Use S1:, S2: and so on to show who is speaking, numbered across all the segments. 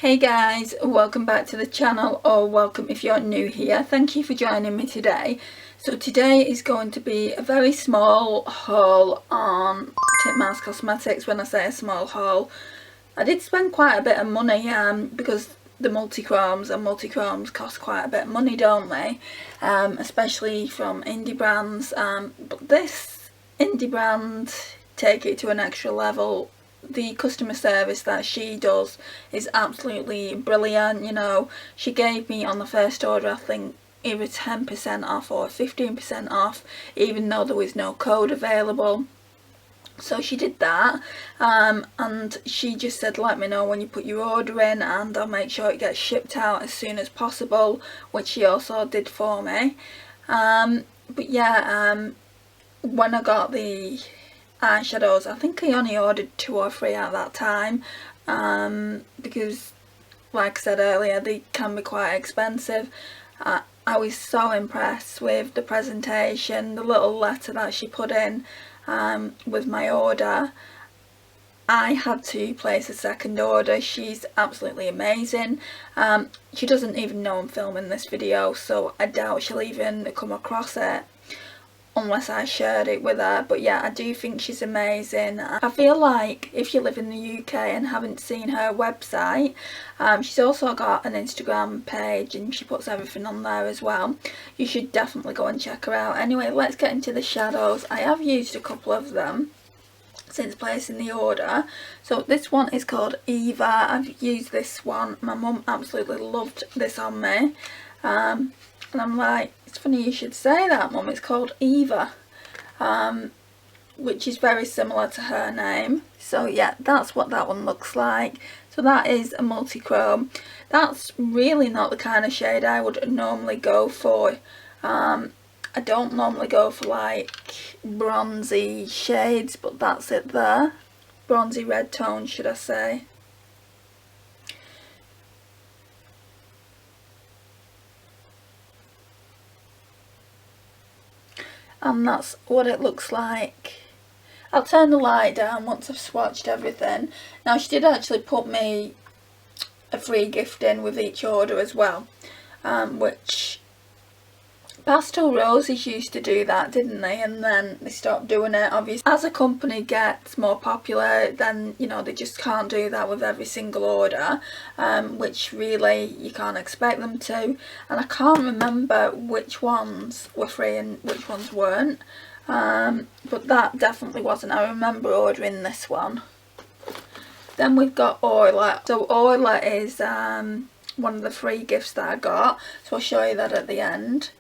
S1: Hey guys, welcome back to the channel, or welcome if you're new here. Thank you for joining me today. So today is going to be a very small haul on Titmouse Cosmetics. When I say a small haul, I did spend quite a bit of money because the multichromes cost quite a bit of money, don't they? Especially from indie brands. But this indie brand take it to an extra level. The customer service that she does is absolutely brilliant. You know, she gave me on the first order, I think, either 10% off or 15% off, even though there was no code available. So she did that, and she just said, let me know when you put your order in and I'll make sure it gets shipped out as soon as possible, which she also did for me. But yeah, when I got the eyeshadows, I think I only ordered 2 or 3 at that time, because like I said earlier, they can be quite expensive. I was so impressed with the presentation, the little letter that she put in with my order. I had to place a second order. She's absolutely amazing. She doesn't even know I'm filming this video, so I doubt she'll even come across it unless I shared it with her. But yeah, I do think she's amazing. I feel like if you live in the UK and haven't seen her website, she's also got an Instagram page and she puts everything on there as well. You should definitely go and check her out. Anyway, let's get into the shadows. I have used a couple of them since placing the order. So this one is called Eva. I've used this one. My mum absolutely loved this on me. And I'm like, it's funny you should say that, Mum. It's called Eva, which is very similar to her name. So yeah, that's what that one looks like. So that is a multichrome. That's really not the kind of shade I would normally go for. I don't normally go for like bronzy shades, but that's it there. Bronzy red tone, should I say. And that's what it looks like. I'll turn the light down once I've swatched everything. Now, she did actually put me a free gift in with each order as well, which Pastel Roses used to do that, didn't they? And then they stopped doing it. Obviously, as a company gets more popular, then, you know, they just can't do that with every single order, which really you can't expect them to. And I can't remember which ones were free and which ones weren't, but that definitely wasn't. I remember ordering this one. Then we've got Orla. So Orla is one of the free gifts that I got, so I'll show you that at the end.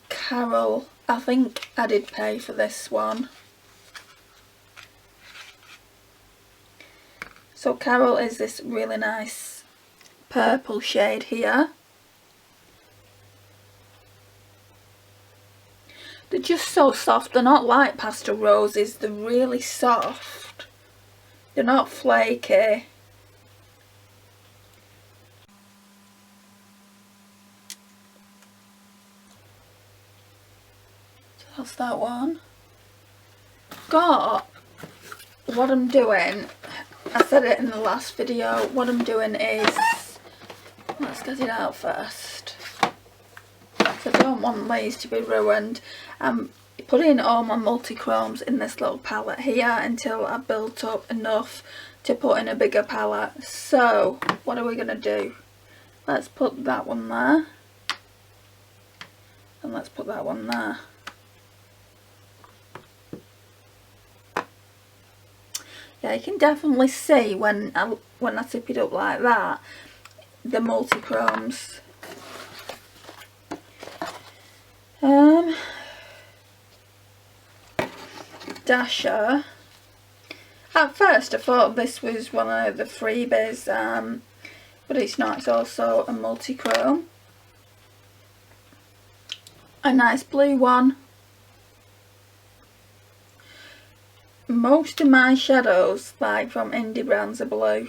S1: Carol, I think I did pay for this one. So Carol is this really nice purple shade here. They're just so soft. They're not like Pastel Roses. They're really soft. They're not flaky. That's that one. Got what I'm doing, I said it in the last video, what I'm doing is, let's get it out first, so I don't want these to be ruined. I'm putting all my multichromes in this little palette here until I've built up enough to put in a bigger palette. So what are we going to do? Let's put that one there, and let's put that one there. Yeah, you can definitely see when I tip it up like that, the multichromes. Dasher. At first I thought this was one of the freebies, but it's not. It's also a multichrome. A nice blue one. Most of my shadows, like from indie brands, are blue.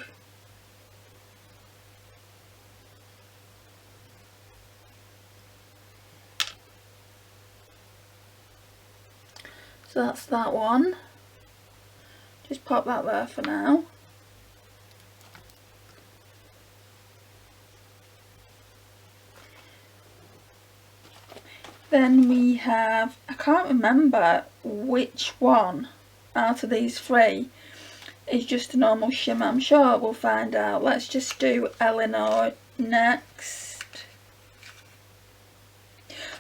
S1: So that's that one. Just pop that there for now. Then we have, I can't remember which one out of these three is just a normal shimmer. I'm sure we'll find out. Let's just do Eleanor next.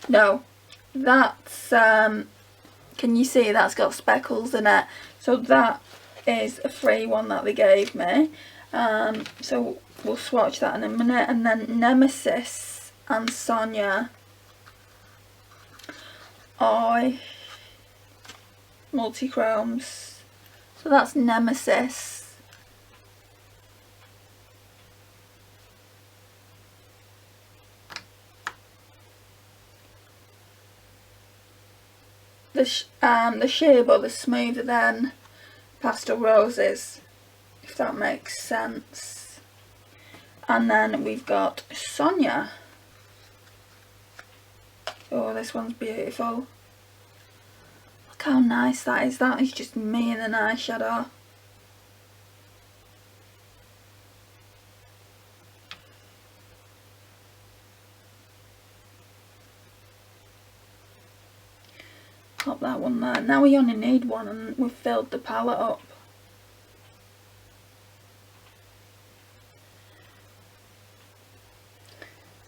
S1: No, that's, can you see that's got speckles in it? So that is a free one that they gave me. So we'll swatch that in a minute. And then Nemesis and Sonia are multichromes. So that's Nemesis. The shape is smoother than Pastel Roses, if that makes sense. And then we've got Sonia. Oh, this one's beautiful. Look how nice that is. That is just me in an eyeshadow. Pop that one there. Now we only need one and we've filled the palette up.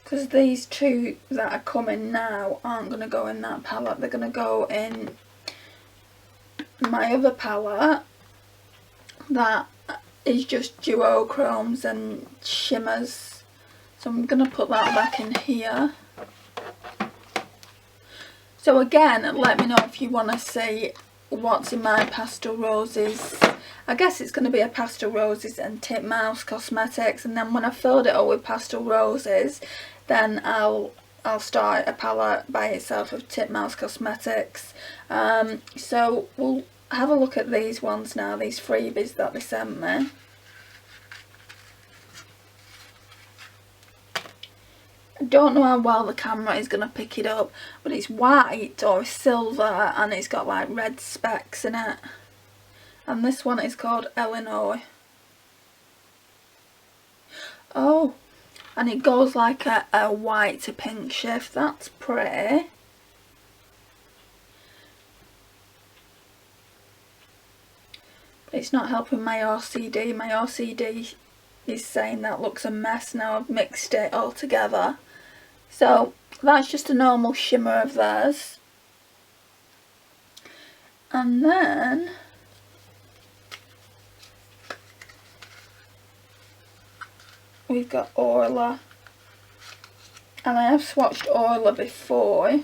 S1: Because these two that are coming now aren't going to go in that palette. They're going to go in my other palette that is just duochromes and shimmers. So I'm going to put that back in here. So again, let me know if you want to see what's in my Pastel Roses. I guess it's going to be a Pastel Roses and Titmouse Cosmetics, and then when I filled it up with Pastel Roses, then I'll start a palette by itself of Titmouse Cosmetics. So we'll have a look at these ones now, these freebies that they sent me. I don't know how well the camera is going to pick it up, but it's white or silver and it's got like red specks in it. And this one is called Eleanor. Oh, and it goes like a white to pink shift. That's pretty. But it's not helping my OCD. My OCD is saying that looks a mess now. I've mixed it all together. So that's just a normal shimmer of theirs. And then we've got Orla. And I have swatched Orla before.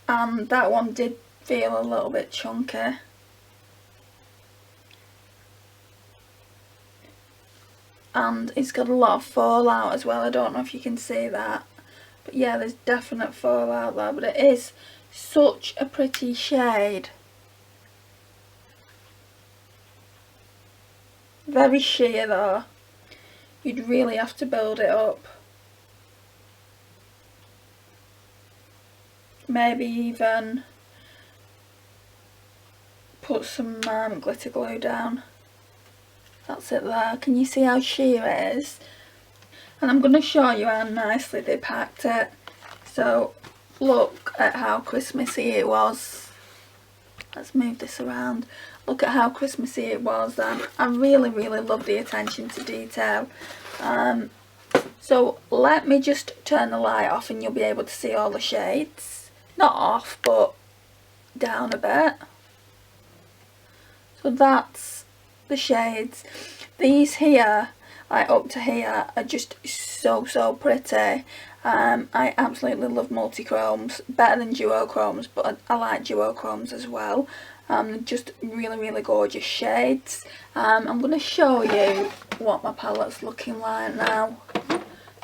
S1: And that one did feel a little bit chunky. And it's got a lot of fallout as well. I don't know if you can see that, but yeah, there's definite fallout there, but it is such a pretty shade. Very sheer though. You'd really have to build it up. Maybe even put some glitter glue down. That's it there. Can you see how sheer it is? And I'm going to show you how nicely they packed it. So look at how Christmassy it was. Let's move this around. Look at how Christmassy it was. I really love the attention to detail. So let me just turn the light off and you'll be able to see all the shades. Not off, but down a bit. So that's the shades. These here, like up to here, are just so pretty. I absolutely love multichromes, better than duochromes, but I like duochromes as well. Just really gorgeous shades. I'm going to show you what my palette's looking like now.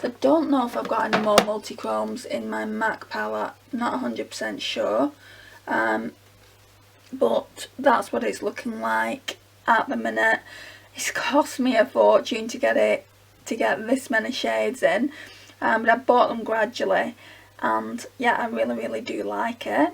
S1: I don't know if I've got any more multichromes in my MAC palette, not 100% sure. But that's what it's looking like at the minute. It's cost me a fortune to get this many shades in, but I bought them gradually, and yeah, I really do like it.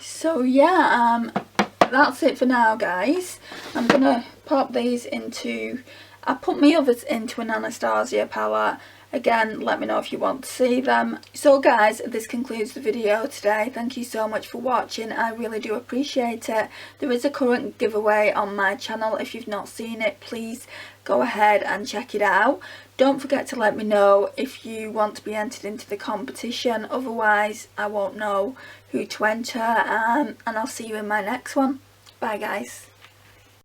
S1: So yeah, that's it for now, guys. I'm gonna pop these into I put my others into an Anastasia palette. Again, let me know if you want to see them. So guys, this concludes the video today. Thank you so much for watching. I really do appreciate it. There is a current giveaway on my channel. If you've not seen it, please go ahead and check it out. Don't forget to let me know if you want to be entered into the competition. Otherwise, I won't know who to enter. And I'll see you in my next one. Bye guys.